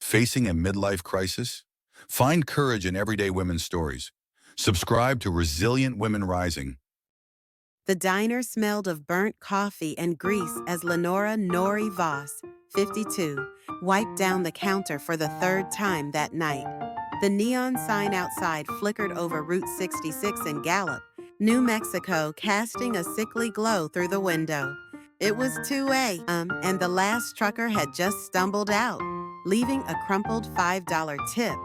Facing a midlife crisis? Find courage in everyday women's stories. Subscribe to Resilient Women Rising. The diner smelled of burnt coffee and grease as Lenora Nori Voss, 52, wiped down the counter for the third time that night. The neon sign outside flickered over Route 66 in Gallup, New Mexico, casting a sickly glow through the window. It was 2 a.m., and the last trucker had just stumbled out, leaving a crumpled $5 tip.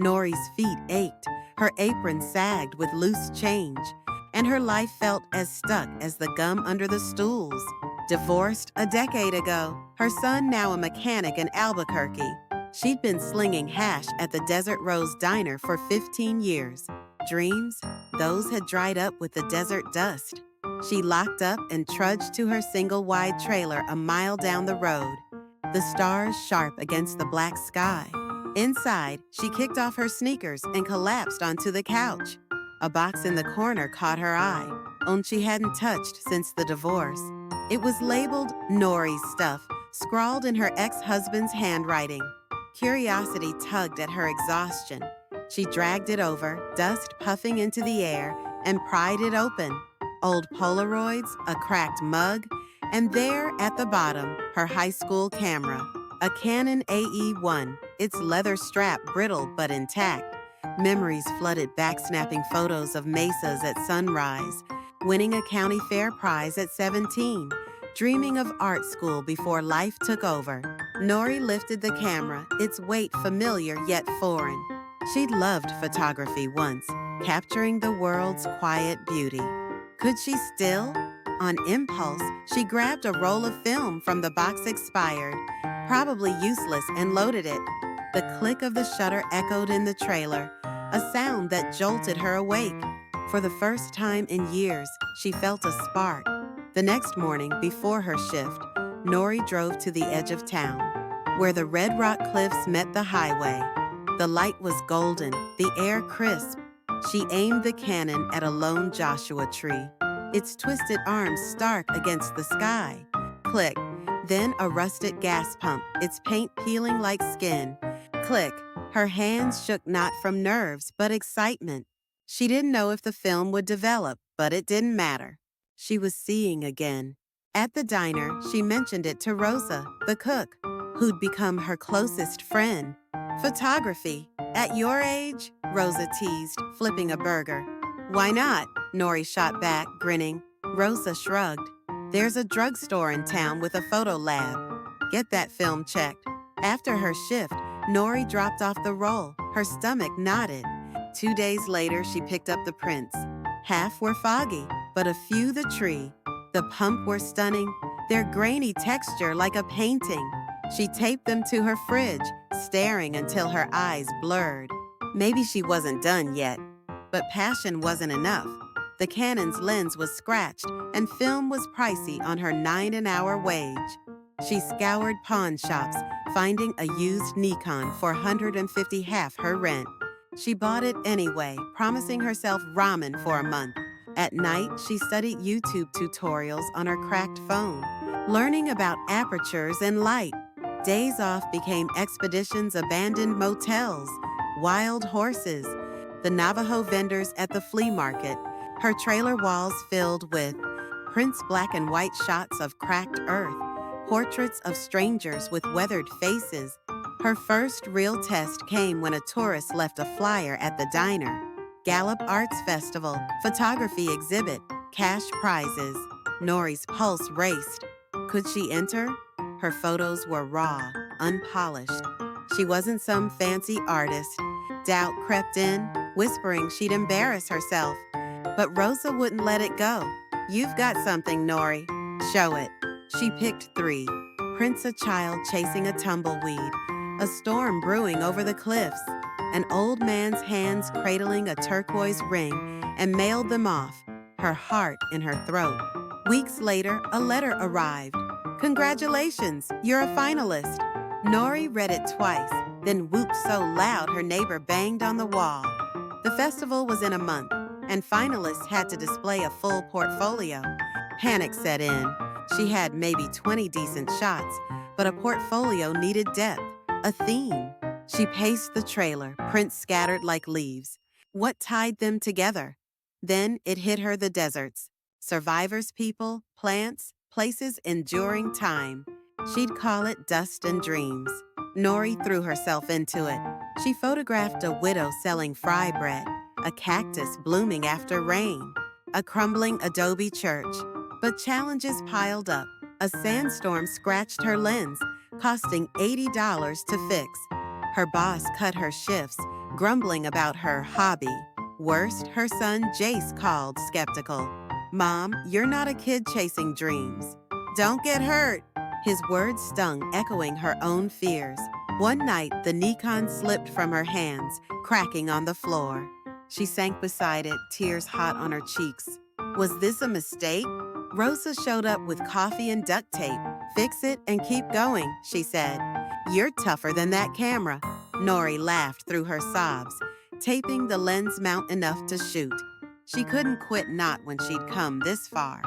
Nori's feet ached, her apron sagged with loose change, and her life felt as stuck as the gum under the stools. Divorced a decade ago, her son now a mechanic in Albuquerque. She'd been slinging hash at the Desert Rose Diner for 15 years. Dreams? Those had dried up with the desert dust. She locked up and trudged to her single-wide trailer a mile down the road, the stars sharp against the black sky. Inside, she kicked off her sneakers and collapsed onto the couch. A box in the corner caught her eye, one she hadn't touched since the divorce. It was labeled Nori's stuff, scrawled in her ex-husband's handwriting. Curiosity tugged at her exhaustion. She dragged it over, dust puffing into the air, and pried it open. Old Polaroids, a cracked mug, and there at the bottom, her high school camera, a Canon AE-1, its leather strap brittle but intact. Memories flooded back, snapping photos of mesas at sunrise, winning a county fair prize at 17, dreaming of art school before life took over. Nori lifted the camera, its weight familiar yet foreign. She'd loved photography once, capturing the world's quiet beauty. Could she still? On impulse, she grabbed a roll of film from the box expired, probably useless, and loaded it. The click of the shutter echoed in the trailer, a sound that jolted her awake. For the first time in years, she felt a spark. The next morning, before her shift, Nori drove to the edge of town, where the red rock cliffs met the highway. The light was golden, the air crisp. She aimed the cannon at a lone Joshua tree, its twisted arms stark against the sky. Click. Then a rusted gas pump, its paint peeling like skin. Click. Her hands shook not from nerves, but excitement. She didn't know if the film would develop, but it didn't matter. She was seeing again. At the diner, she mentioned it to Rosa, the cook, who'd become her closest friend. Photography. At your age? Rosa teased, flipping a burger. Why not? Nori shot back, grinning. Rosa shrugged. There's a drugstore in town with a photo lab. Get that film checked. After her shift, Nori dropped off the roll. Her stomach knotted. 2 days later, she picked up the prints. Half were foggy, but a few the tree. The pump were stunning, their grainy texture like a painting. She taped them to her fridge, staring until her eyes blurred. Maybe she wasn't done yet, but passion wasn't enough. The Canon's lens was scratched, and film was pricey on her 9-an-hour wage. She scoured pawn shops, finding a used Nikon for $150, half her rent. She bought it anyway, promising herself ramen for a month. At night, she studied YouTube tutorials on her cracked phone, learning about apertures and light. Days off became expeditions, abandoned motels, wild horses, the Navajo vendors at the flea market, her trailer walls filled with prints, black and white shots of cracked earth, portraits of strangers with weathered faces. Her first real test came when a tourist left a flyer at the diner. Gallup Arts Festival, photography exhibit, cash prizes. Nori's pulse raced. Could she enter? Her photos were raw, unpolished. She wasn't some fancy artist. Doubt crept in, whispering she'd embarrass herself. But Rosa wouldn't let it go. You've got something, Nori. Show it. She picked 3. Prints a child chasing a tumbleweed, a storm brewing over the cliffs, an old man's hands cradling a turquoise ring, and mailed them off, her heart in her throat. Weeks later, a letter arrived. Congratulations, you're a finalist. Nori read it twice, then whooped so loud her neighbor banged on the wall. The festival was in a month, and finalists had to display a full portfolio. Panic set in. She had maybe 20 decent shots, but a portfolio needed depth, a theme. She paced the trailer, prints scattered like leaves. What tied them together? Then it hit her: the deserts. Survivors, people, plants, places enduring time. She'd call it dust and dreams. Nori threw herself into it. She photographed a widow selling fry bread, a cactus blooming after rain, a crumbling adobe church. But challenges piled up. A sandstorm scratched her lens, costing $80 to fix. Her boss cut her shifts, grumbling about her hobby. Worst, her son Jace called, skeptical. "Mom, you're not a kid chasing dreams. Don't get hurt." His words stung, echoing her own fears. One night, the Nikon slipped from her hands, cracking on the floor. She sank beside it, tears hot on her cheeks. Was this a mistake? Rosa showed up with coffee and duct tape. "Fix it and keep going," she said. "You're tougher than that camera." Nori laughed through her sobs, taping the lens mount enough to shoot. She couldn't quit, not when she'd come this far.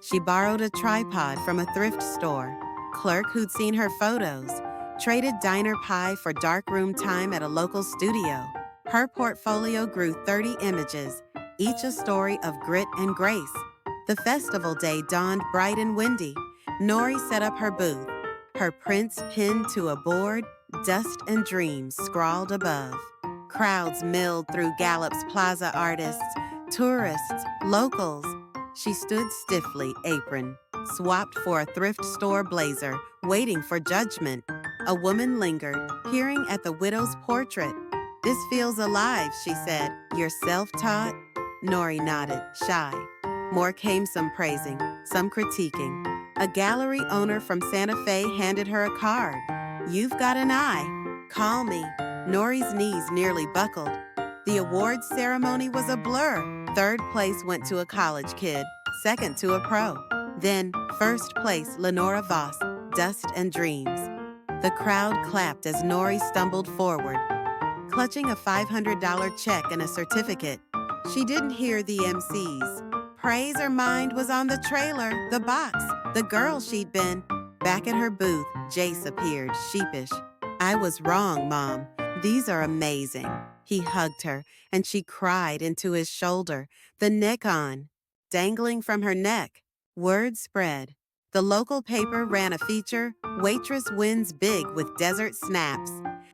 She borrowed a tripod from a thrift store. Clerk who'd seen her photos traded diner pie for darkroom time at a local studio. Her portfolio grew 30 images, each a story of grit and grace. The festival day dawned bright and windy. Nori set up her booth, her prints pinned to a board, dust and dreams scrawled above. Crowds milled through Gallup's Plaza: artists, tourists, locals. She stood stiffly, apron, swapped for a thrift store blazer, waiting for judgment. A woman lingered, peering at the widow's portrait. "This feels alive," she said. "You're self-taught?" Nori nodded, shy. More came, some praising, some critiquing. A gallery owner from Santa Fe handed her a card. "You've got an eye. Call me." Nori's knees nearly buckled. The awards ceremony was a blur. Third place went to a college kid, second to a pro. Then, first place, Lenora Voss, Dust and Dreams. The crowd clapped as Nori stumbled forward, clutching a $500 check and a certificate. She didn't hear the MCs. Praise her mind was on the trailer, the box, the girl she'd been. Back at her booth, Jace appeared, sheepish. "I was wrong, Mom. These are amazing." He hugged her, and she cried into his shoulder, the Nikon dangling from her neck. Word spread. The local paper ran a feature: "Waitress wins big with desert snaps."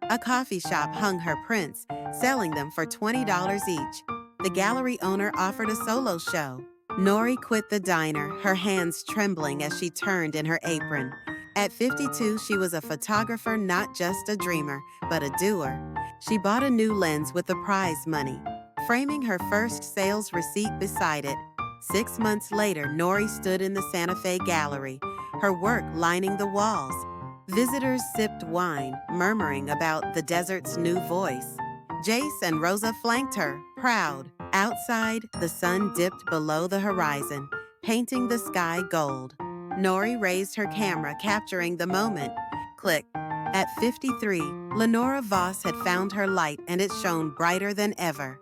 A coffee shop hung her prints, selling them for $20 each. The gallery owner offered a solo show. Nori quit the diner, her hands trembling as she turned in her apron. At 52, she was a photographer, not just a dreamer, but a doer. She bought a new lens with the prize money, framing her first sales receipt beside it. 6 months later, Nori stood in the Santa Fe gallery, her work lining the walls. Visitors sipped wine, murmuring about the desert's new voice. Jace and Rosa flanked her, proud. Outside, the sun dipped below the horizon, painting the sky gold. Nori raised her camera, capturing the moment. Click. At 53, Lenora Voss had found her light, and it shone brighter than ever.